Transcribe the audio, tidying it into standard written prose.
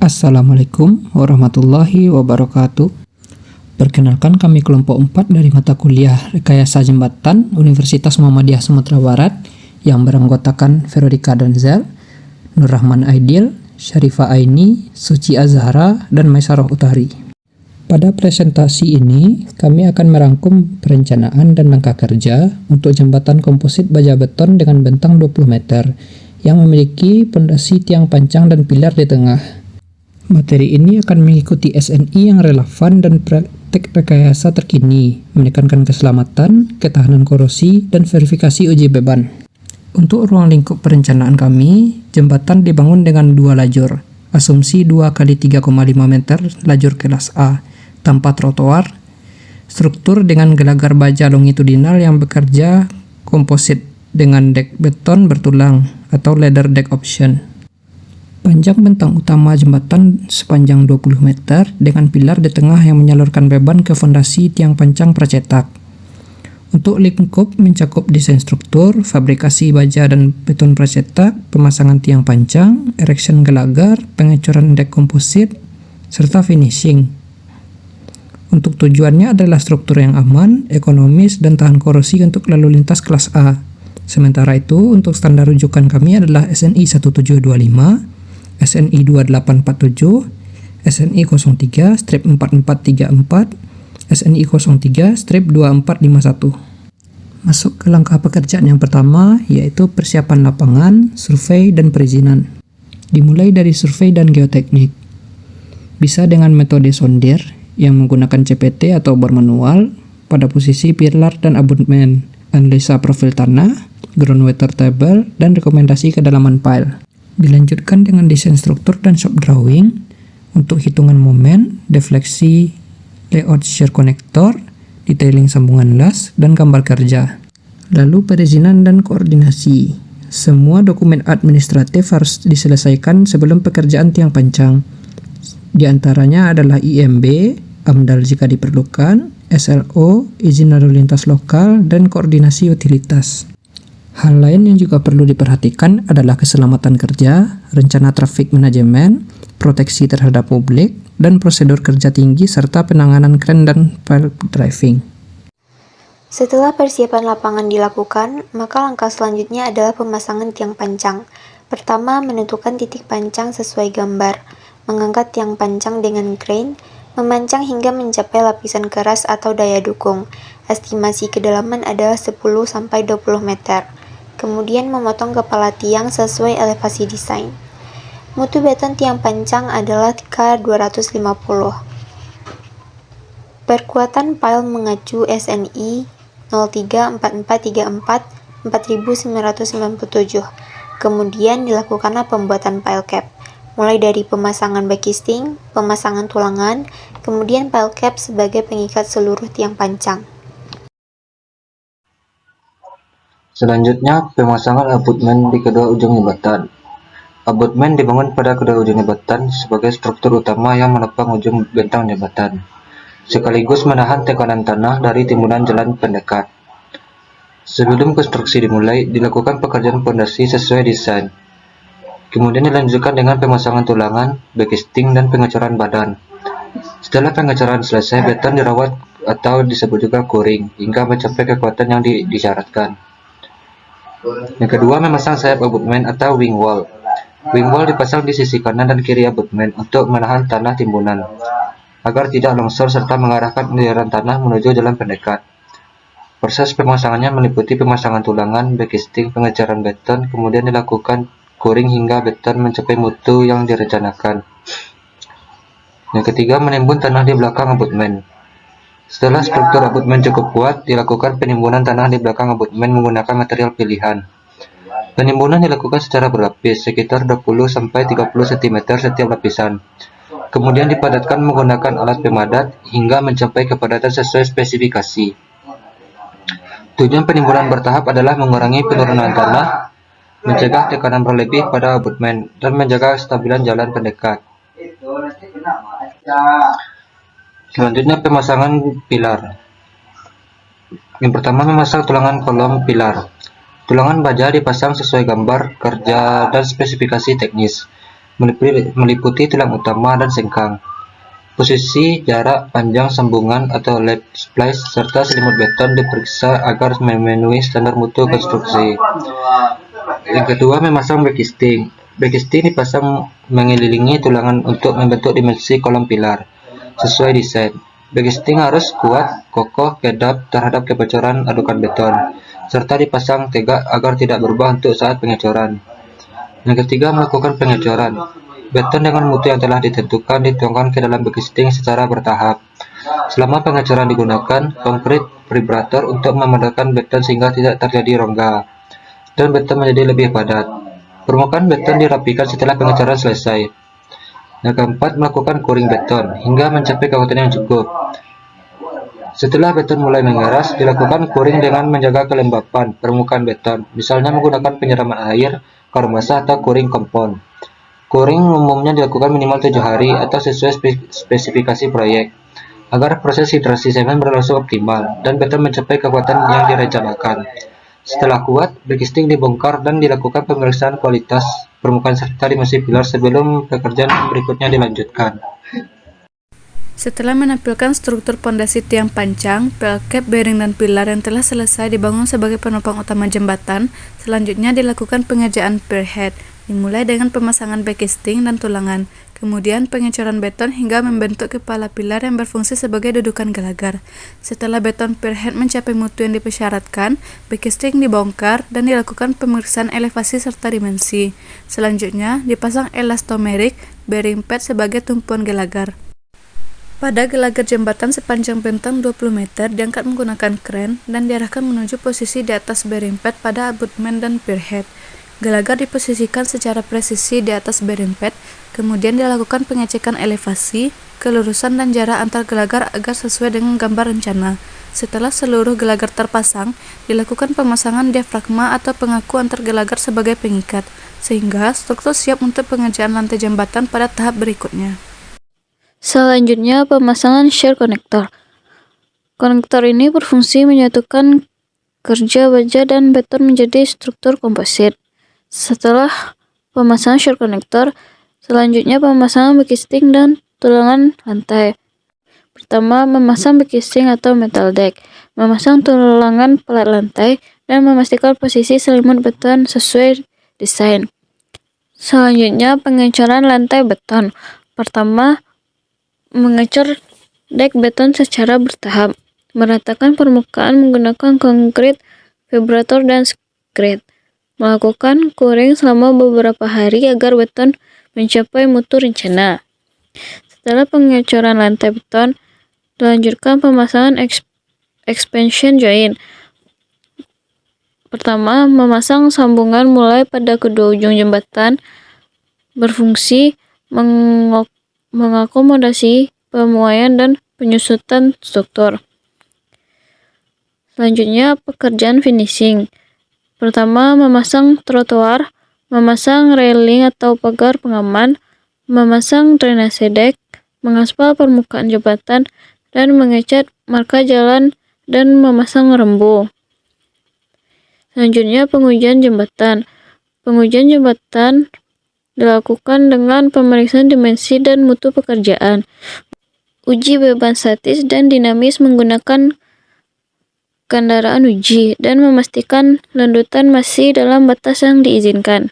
Assalamualaikum warahmatullahi wabarakatuh. Perkenalkan, kami kelompok 4 dari mata kuliah Rekayasa Jembatan Universitas Muhammadiyah Sumatera Barat yang beranggotakan Veronica Danzel, Nur Rahman Aidil, Syarifah Aini, Suci Azhara, dan Maisarah Utari. Pada presentasi ini, kami akan merangkum perencanaan dan langkah kerja untuk jembatan komposit baja beton dengan bentang 20 meter yang memiliki pondasi tiang pancang dan pilar di tengah. Materi ini akan mengikuti SNI yang relevan dan praktek rekayasa terkini, menekankan keselamatan, ketahanan korosi, dan verifikasi uji beban. Untuk ruang lingkup perencanaan kami, jembatan dibangun dengan 2 lajur, asumsi 2 kali 3,5 meter lajur kelas A, tanpa trotoar, struktur dengan gelagar baja longitudinal yang bekerja komposit dengan dek beton bertulang atau ladder deck option. Panjang bentang utama jembatan sepanjang 20 meter dengan pilar di tengah yang menyalurkan beban ke fondasi tiang pancang pracetak. Untuk lingkup mencakup desain struktur, fabrikasi baja dan beton pracetak, pemasangan tiang pancang, erection gelagar, pengecoran dek komposit, serta finishing. Untuk tujuannya adalah struktur yang aman, ekonomis, dan tahan korosi untuk lalu lintas kelas A. Sementara itu, untuk standar rujukan kami adalah SNI 1725, SNI 2847, SNI 03-4434, SNI 03-2451. Masuk ke langkah pekerjaan yang pertama, yaitu persiapan lapangan, survei, dan perizinan. Dimulai dari survei dan geoteknik. Bisa dengan metode sondir yang menggunakan CPT atau bor manual pada posisi pilar dan abutmen, analisa profil tanah, groundwater table, dan rekomendasi kedalaman pile. Dilanjutkan dengan desain struktur dan shop drawing untuk hitungan momen, defleksi, layout shear connector, detailing sambungan las, dan gambar kerja. Lalu perizinan dan koordinasi. Semua dokumen administratif harus diselesaikan sebelum pekerjaan tiang pancang. Di antaranya adalah IMB, AMDAL jika diperlukan, SLO, izin lalu lintas lokal, dan koordinasi utilitas. Hal lain yang juga perlu diperhatikan adalah keselamatan kerja, rencana traffic manajemen, proteksi terhadap publik, dan prosedur kerja tinggi serta penanganan kren dan pile driving. Setelah persiapan lapangan dilakukan, maka langkah selanjutnya adalah pemasangan tiang pancang. Pertama, menentukan titik pancang sesuai gambar, mengangkat tiang pancang dengan crane, memancang hingga mencapai lapisan keras atau daya dukung. Estimasi kedalaman adalah 10-20 meter. Kemudian memotong kepala tiang sesuai elevasi desain. Mutu beton tiang pancang adalah K250. Perkuatan pile mengacu SNI 034434 4997. Kemudian dilakukanlah pembuatan pile cap, mulai dari pemasangan backisting, pemasangan tulangan, kemudian pile cap sebagai pengikat seluruh tiang pancang. Selanjutnya, pemasangan abutmen di kedua ujung jembatan. Abutmen dibangun pada kedua ujung jembatan sebagai struktur utama yang menopang ujung bentang jembatan, sekaligus menahan tekanan tanah dari timbunan jalan pendekat. Sebelum konstruksi dimulai, dilakukan pekerjaan pondasi sesuai desain. Kemudian dilanjutkan dengan pemasangan tulangan, backisting, dan pengecoran badan. Setelah pengecoran selesai, beton dirawat atau disebut juga coring hingga mencapai kekuatan yang disyaratkan. Yang kedua, memasang sayap abutmen atau wing wall. Wing wall dipasang di sisi kanan dan kiri abutmen untuk menahan tanah timbunan, agar tidak longsor serta mengarahkan aliran tanah menuju jalan pendekat. Proses pemasangannya meliputi pemasangan tulangan, backisting, pengecoran beton, kemudian dilakukan coring hingga beton mencapai mutu yang direncanakan. Yang ketiga, menimbun tanah di belakang abutmen. Setelah struktur abutmen cukup kuat, dilakukan penimbunan tanah di belakang abutmen menggunakan material pilihan. Penimbunan dilakukan secara berlapis, sekitar 20-30 cm setiap lapisan. Kemudian dipadatkan menggunakan alat pemadat hingga mencapai kepadatan sesuai spesifikasi. Tujuan penimbunan bertahap adalah mengurangi penurunan tanah, mencegah tekanan berlebih pada abutmen, dan menjaga kestabilan jalan pendekat. Selanjutnya, pemasangan pilar. Yang pertama, memasang tulangan kolom pilar. Tulangan baja dipasang sesuai gambar kerja dan spesifikasi teknis. meliputi tulang utama dan sengkang, posisi, jarak, panjang sambungan atau lead splice, serta selimut beton diperiksa agar memenuhi standar mutu konstruksi. Yang kedua, memasang backisting. Backisting dipasang mengelilingi tulangan untuk membentuk dimensi kolom pilar sesuai desain. Backisting harus kuat, kokoh, kedap terhadap kebocoran adukan beton, serta dipasang tegak agar tidak berubah untuk saat pengecoran. Yang ketiga, melakukan pengecoran. Beton dengan mutu yang telah ditentukan dituangkan ke dalam backisting secara bertahap. Selama pengecoran digunakan konkrit vibrator untuk memadakan beton sehingga tidak terjadi rongga dan beton menjadi lebih padat. Permukaan beton dirapikan setelah pengecoran selesai. Yang keempat, melakukan curing beton hingga mencapai kekuatan yang cukup. Setelah beton mulai mengeras, dilakukan curing dengan menjaga kelembapan permukaan beton, misalnya menggunakan penyiraman air, karung basah, atau curing kompon. Curing umumnya dilakukan minimal 7 hari atau sesuai spesifikasi proyek, agar proses hidrasi semen berlangsung optimal dan beton mencapai kekuatan yang direncanakan. Setelah kuat, backisting dibongkar dan dilakukan pemeriksaan kualitas permukaan serta dimensi pilar sebelum pekerjaan berikutnya dilanjutkan. Setelah menampilkan struktur pondasi tiang pancang, pelkap, bearing, dan pilar yang telah selesai dibangun sebagai penopang utama jembatan, selanjutnya dilakukan pengerjaan pierhead, dimulai dengan pemasangan backisting dan tulangan, kemudian pengecoran beton hingga membentuk kepala pilar yang berfungsi sebagai dudukan gelagar. Setelah beton pierhead mencapai mutu yang dipersyaratkan, backisting dibongkar dan dilakukan pemeriksaan elevasi serta dimensi. Selanjutnya, dipasang elastomerik bearing pad sebagai tumpuan gelagar. Pada gelagar jembatan sepanjang bentang 20 meter diangkat menggunakan kren dan diarahkan menuju posisi di atas bearing pad pada abutmen dan pierhead. Gelagar diposisikan secara presisi di atas bearing pad, kemudian dilakukan pengecekan elevasi, kelurusan dan jarak antar gelagar agar sesuai dengan gambar rencana. Setelah seluruh gelagar terpasang, dilakukan pemasangan diafragma atau pengaku antar gelagar sebagai pengikat, sehingga struktur siap untuk pengerjaan lantai jembatan pada tahap berikutnya. Selanjutnya, pemasangan shear connector. Konektor ini berfungsi menyatukan kerja baja dan beton menjadi struktur komposit. Setelah pemasangan shear connector, selanjutnya pemasangan backisting dan tulangan lantai. Pertama, memasang backisting atau metal deck, memasang tulangan pelat lantai, dan memastikan posisi selimut beton sesuai desain. Selanjutnya, pengecoran lantai beton. Pertama, mengecor dek beton secara bertahap, meratakan permukaan menggunakan konkrit vibrator dan skret, melakukan curing selama beberapa hari agar beton mencapai mutu rencana. Setelah pengecoran lantai beton, dilanjutkan pemasangan expansion joint. Pertama, memasang sambungan mulai pada kedua ujung jembatan, berfungsi mengakomodasi pemuaian dan penyusutan struktur. Selanjutnya, pekerjaan finishing. Pertama, memasang trotoar, memasang railing atau pagar pengaman, memasang drainase deck, mengaspal permukaan jembatan, dan mengecat marka jalan dan memasang rembu. Selanjutnya, pengujian jembatan. Pengujian jembatan dilakukan dengan pemeriksaan dimensi dan mutu pekerjaan, uji beban statis dan dinamis menggunakan kendaraan uji, dan memastikan landutan masih dalam batas yang diizinkan.